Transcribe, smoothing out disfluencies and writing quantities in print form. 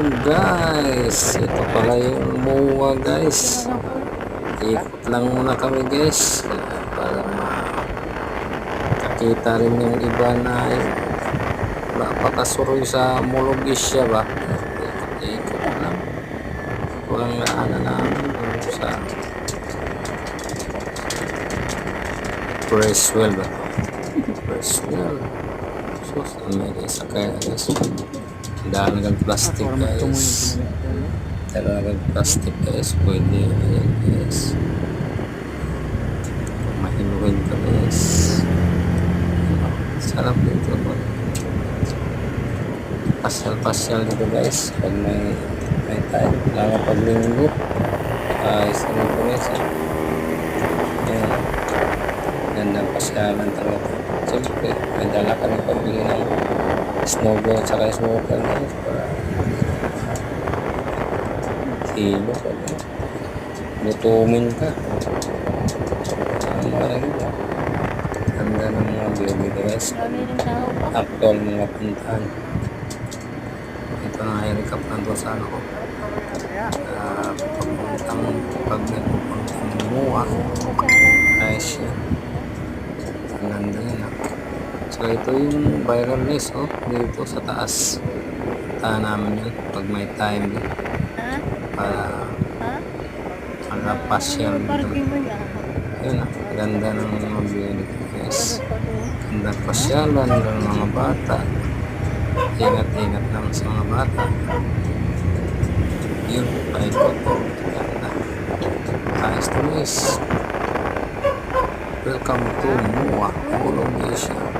Ayun guys, ito pala yung MOA guys. Ikot lang muna kami guys para makakita rin yung iba na wala pa kasuroy sa Mologisya ba. Ikot lang. Walang naanan namin sa Presswell ba? Presswell. So, may isa kaya guys. Dalagang plastic guys. Dalagang plastic guys. Pwede yan guys. Mahinuhin ka guys. Sarap dito. Pasyal dito guys. Pag may time. Lalo pag linggo. Isa nito guys. Ayan. Gandang pasyalan talaga. Siyempre, may dala ka ng pabili ng snowball at saka smoker guys para kilo ka guys. Lutumin ka. Sama rin ito. Ganda ng mga view dito guys. Actual mga puntahan. Ito na i-recap lang doon sa ano ko. Pag may pupuntang MOA. Nice yan. Ang ganda yan ah. So ito yung viral list dito sa taas. Tahan namin yun pag may time din. Para pasyal dito. Yun ganda ng mga view dito guys. Ganda pasyalan ng mga bata. Ingat lang sa mga bata. Yun, paikot. Ganda. Ayos to guys. Welcome to MOA, Mologisya.